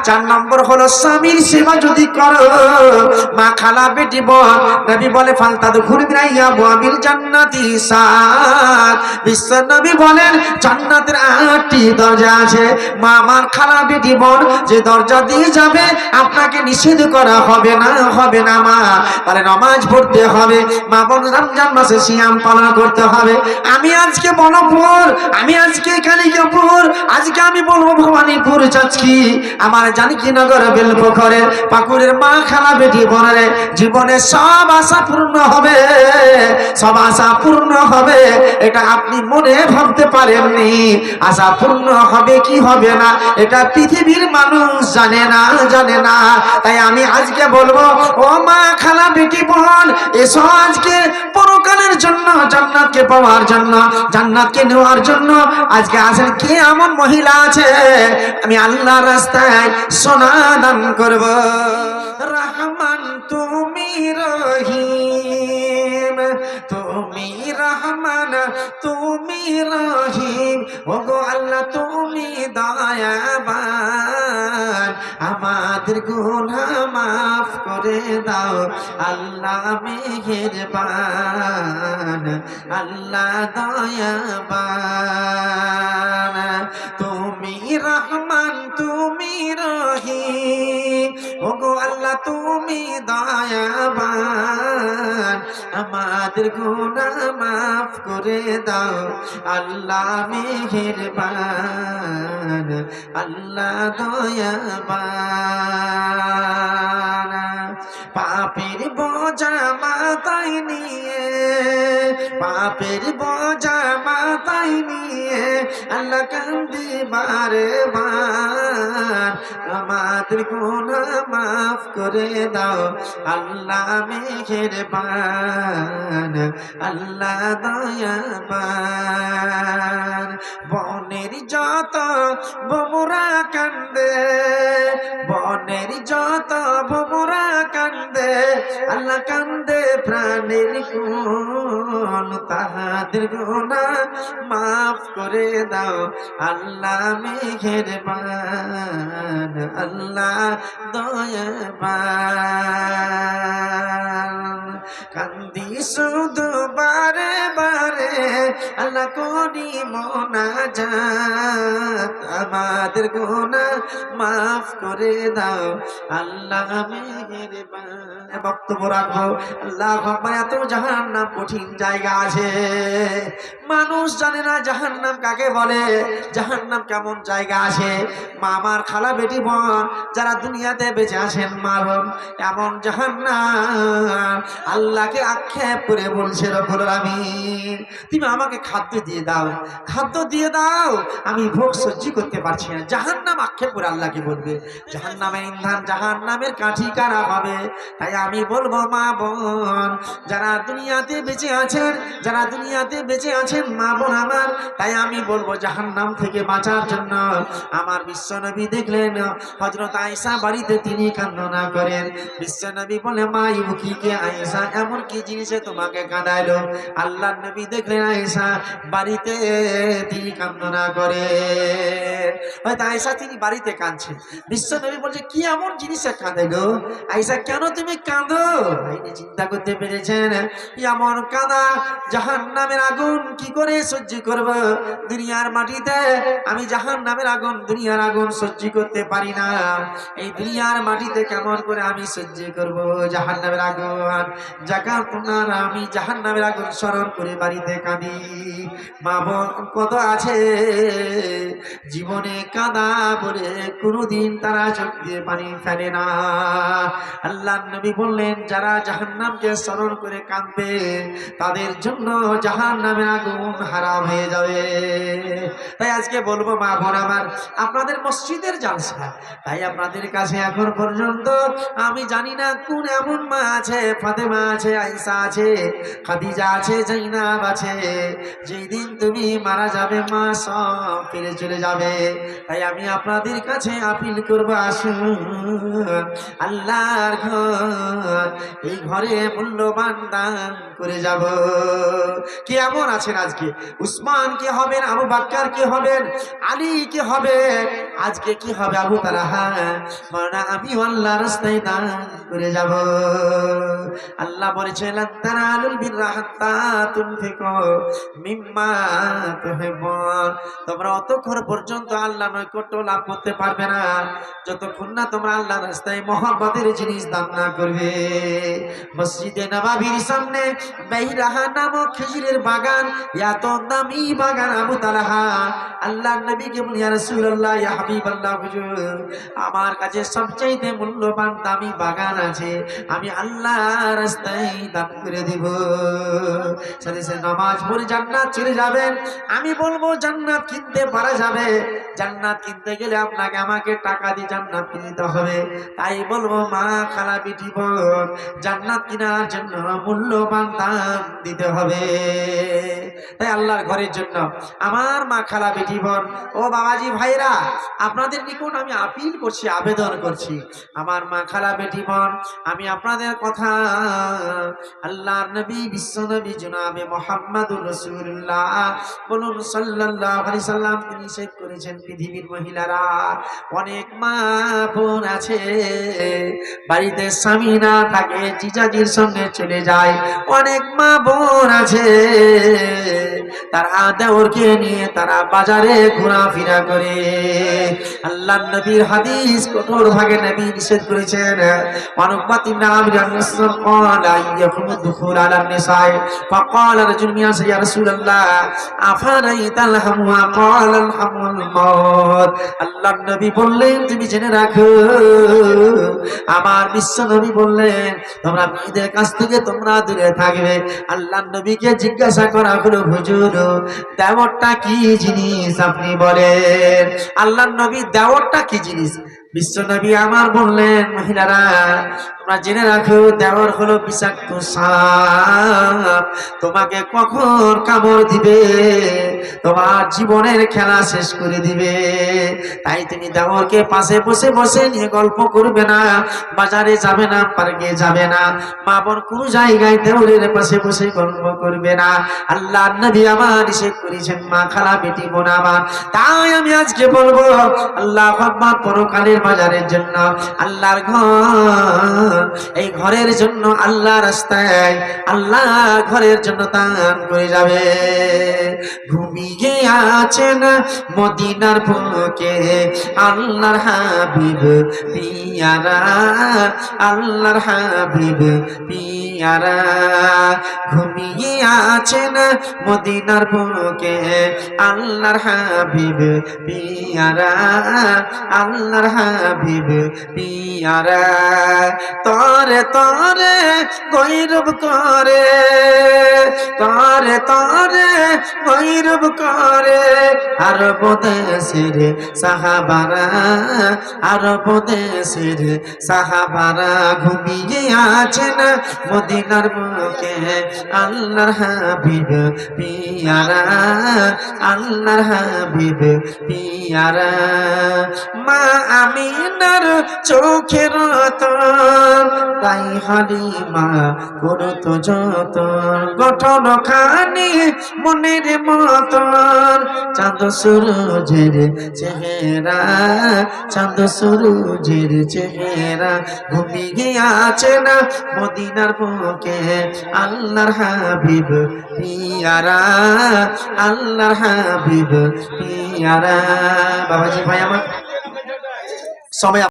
4 নম্বর হলো স্বামীর সেবা যদি করো, মা খালা বেটি বোন, নবী বলে ফালতাদখুল মিনাইয়া ওয়াবিল জান্নাতি সাত। বিশ্ব নবী বলেন জান্নাতের 8টি দরজা আছে। মা আমার খালা বেটি বোন যে দরজা দিয়ে যাবে আপনাকে নিষেধ করা হবে না, হবে না মা। তাহলে নামাজ পড়তে হবে মা বোন, রমজান মাসে সিয়াম পালন করতে হবে। আমি আজকে বনপুর, আমি আজকে কালিকাপুর, আজকে আমি বলবো ভবানীপুর চাচকি, আমার জানকীনগর বেলপোখরে পাকুড়ের মা খালা বেটি বোনের জীবনে সব আশা পূর্ণ হবে, সব আশা পূর্ণ হবে। এটা আপনি মনে ভাবতে পারেননি। আশা পূর্ণ হবে কি হবে না এটা পৃথিবীর মানুষ জানে না, জানে না। তাই আমি আজকে বলবো ও মা খালা বেটি বোন, এসো আজকে পরকালের জন্য, জান্নাতকে পাওয়ার জন্য, জান্নাতকে নেওয়ার জন্য আজকে আসেন। কে এমন মহিলা আছে আমি আল্লাহর রাস্তায় সোনা দান করব? রহমান তুমি রহিম, তুমি রহমান তুমি রহিম, ওগো আল্লাহ তুমি দয়াবান, আমাদের গুনাহ মাফ করে দাও আল্লাহ মেহেরবান, আল্লাহ দয়াবান। তুমি রহমান তুমি রহিম, ওগো আল্লাহ তুমি দয়াবান, আমাদের গুনাহ মাফ করে দাও আল্লাহ মেহেরবান, আল্লাহ দয়াবান। পাপের বোঝা মাথায় নিয়ে, পাপের বোঝা মাথায় নিয়ে আল্লাহ কান্দি বারে বার, আমাদের গুনাহ মাফ করে দাও আল্লাহ মেহেরবান, আল্লাহ দয়াবান। বনের যত ভোমরা কান্দে, বনের যত ভোমরা কান্দে, আল্লাহ কান্দে প্রাণের কোন, তাহাদের গুনাহ মাফ করে দাও আল্লাহ মেহেরবান, আল্লাহ দয়াবান। কান্দি শুধু বারে বারে আল্লাহ করি মোনাজাত, আমাদের গুনাহ মাফ করে দাও আল্লাহ মেহেরবান। বক্তব্য রাখবো আল্লাহ এত জাহান্নাম কঠিন জায়গা আছে, মানুষ জানে না জাহান্নাম কাকে বলে, জাহান্নাম কেমন জায়গা আছে। মা আমার খালা বেটি বোন যারা দুনিয়াতে বেঁচে আছেন মা বোন, এমন জাহান্নাম আল্লাহকে আক্ষেপ করে বলছে রব্বুল আলামিন তুমি আমাকে খাদ্য দিয়ে দাও, খাদ্য দিয়ে দাও, আমি ভোগ সহ্য করতে পারছি না। জাহান্নাম আক্ষেপ করে আল্লাহকে বলবে, জাহান্নামের ইন্ধন জাহান্নামের কাঠি কারা হবে। তাই আমি বলবো মা বোন যারা দুনিয়াতে বেঁচে আছেন, যারা দুনিয়াতে বেঁচে আছেন মা বোন আমার, তাই আমি বলবো জাহান্নাম থেকে বাঁচার জন্য আমার বিশ্বনবী দেখলেন হযরত আয়েশা বাড়িতে তিনি কান্না করেন। বিশ্বনবী বলে মা ইবুকিকে আয়েশা এমন কি জিনিসে তোমাকে কাঁদাইলো? আল্লাহর নবী দেখলেন আয়েশা বাড়িতে তিনি কান্না করেন, হয়তো আয়েশা তিনি বাড়িতে কাঁদছেন। বিশ্বনবী বলছে কি এমন জিনিসে কাঁদে গো আয়েশা, কেন তুমি কাঁদো? চিন্তা করতে পেরেছেন এমন কাঁদা জাহান্নামের আগুন কি করে সহ্য করব? দুনিয়ার মাটিতে আমি জাহান্নামের আগুন, দুনিয়ার আগুন সহ্য করতে পারি না। এই দুনিয়ার মাটিতে কেমন করে আমি সহ্য করব জাহান্নামের আগুন? জাকাত তোমার আমি জাহান্নামের আগুন স্মরণ করে বাড়িতে কাঁদি। মা বোন কত আছে জীবনে কাঁদা বলে কোনোদিন তারা চোখ দিয়ে পানি ফেলে না। আল্লাহর নবী বললেন যারা জাহান্নামকে স্মরণ করে কাঁদবে তাদের জন্য জাহান্নামের আগুন হারাম হয়ে যাবে। তাই আজকে বলবো মা বোন আমার, আপনাদের মসজিদের জালসা, তাই আপনাদের কাছে এখন পর্যন্ত আমি জানি না কোন এমন মা আছে, ফাতেমা আছে, আয়েশা আছে, খাদিজা আছে, জাইনাব আছে, যে যেই দিন তুমি মারা যাবে মা সব ফিরে চলে যাবে। তাই আমি আপনাদের কাছে আপিল করবো, আসুন আল্লাহর ঘর, এই ঘরে মূল্যবান দান করে যাব। কে এমন আছেন আজকে? উসমান কে হবেন, আবু বাক্কার কে হবেন, আলী কে হবে, আজকে কি হবে আবু তালহা, মানে আমি আল্লাহর রাস্তায় দান করে যাব। আল্লাহ বলেছেন লান তানালুল বিররা হাত্তা তুনফিকু মিম্মা তুহিব্বুন, তোমরা অতক্ষণ পর্যন্ত আল্লাহর নৈকট্য লাভ করতে পারবে না যতক্ষণ না তোমরা আল্লাহর রাস্তায় মহব্বতের জিনিস দান না করবে। মসজিদে নববীর সামনে বাইরাহা নামক খেজুরের বাগান, এত দামি বাগান। আবু তালহা আল্লাহর নবীকে বলি, ইয়া রাসূলুল্লাহ, ইয়া হাবিবাল্লাহ, হুজুর আমার কাছে সবচাইতে মূল্যবান দামি বাগান আছে, আমি আল্লাহর রাস্তায় দান করে দিব। সাথে সাথে নামাজ পড়ে জান্নাত চলে যাবেন। আমি বলবো জান্নাত কিনতে পারা যাবে, জান্নাত কিনতে গেলে আপনাকে আমাকে টাকা দিয়ে জান্নাত কিনতে হবে। তাই বলবো মা, খালা, বেটি, বোন, জান্নাত কেনার জন্য মূল্যবান দান দিতে হবে। তাই আল্লাহর ঘরের জন্য আমার মা, খালা, বেটি, বোন ও বাবাজি ভাইরা, আপনাদের নিকট আমি আপিল করছি, আবেদন করছি, আমার মা, খালা, বেটি, বোন, আমি আপনাদের কথা আল্লাহর নবী, বিশ্ব নবী জনাবে মুহাম্মদুর রাসূলুল্লাহ বলুন সাল্লাল্লাহু আলাইহি সাল্লাম তিনি নিষেধ করেছেন, পৃথিবীর মহিলারা, অনেক মা বোন আছে বাড়িতে স্বামী না থাকে জিজাজির সঙ্গে চলে যায়, অনেক মা বোন আছে তারা দেওরকে নিয়ে তারা বাজারে ঘোরাফেরা করে। আল্লাহর নবীর হাদিস কঠোর ভাগে নবী নিষেধ করেছেন। ওয়ানুবাত ইবনে আমির আন-নাসর ক্বালা ইয়াকুমু দুখুল আলা নিসাই ফাকালা রাজুল ইয়া রাসূলুল্লাহ আফারাইতাল হামওয়া ক্বালা আল হামুল মাউত। আল্লাহর নবী বললেন তুমি জেনে রাখো, আমার বিশ্ব নবী বললেন তোমরা মেয়েদের কাছ থেকে তোমরা দূরে থাকবে। আল্লাহর নবীকে জিজ্ঞাসা করা হলো, হুজুর দেওরটা কি জিনিস আপনি বলেন? আল্লাহর নবী দেওরটা কি জিনিস? বিশ্ব নবী আমার বললেন, মহিলারা তোমরা জেনে রাখো, দেওর হলো বিষাক্ত সাপ, তোমাকে কখন কামড় দিবে তোমার জীবনের খেলা শেষ করে দিবে। তাই তুমি দেওরকে পাশে বসে বসে নিয়ে গল্প করবে না, বাজারে যাবে না, পার্কে যাবে না, মা বোন কোন জায়গায় দেওরের পাশে বসে গল্প করবে না। আল্লাহর নবী আমার নিষেধ করেছেন, মা, খালা, বেটি, বোন আমার। তাই আমি আজকে বলবো আল্লাহু আকবার, পরকালের বাজারের জন্য আল্লাহর ঘর, এই ঘরের জন্য আল্লাহ রাস্তায় আল্লাহ ঘরের জন্য দান করে যাবে। ঘুমিয়ে আছেন মদিনার বুকে আল্লাহর হাবিব পিয়ারা, আল্লাহর হাবিব পিয়ারা, ঘুমিয়ে আছেন মদিনার বুকে আল্লাহর হাবিব পিয়ারা, আল্লাহর হাবিব পিয়ারা, তরে তরে গৈরব করে, তরে তরে গৈরব করে আরব দেশের সাহাবারা, আরব দেশের সাহাবারা, ঘুমিয়ে আছেন মদিনার বুকে আল্লাহর হাবিব পিয়ারা, আল্লাহর হাবিব পিয়ারা। মা আমিনার চোখের রতন, তাই হালিমা করতো যতন, গঠন খানি মনের মতন, চাঁদ সূরজের চেহারা, চাঁদ সূরজের চেহারা, ঘুমিয়ে আছেন মদিনার বুকে আল্লাহর হাবিব পিয়ারা, আল্লাহর হাবিব পিয়ারা। বাবাজি ভাই আমার সময়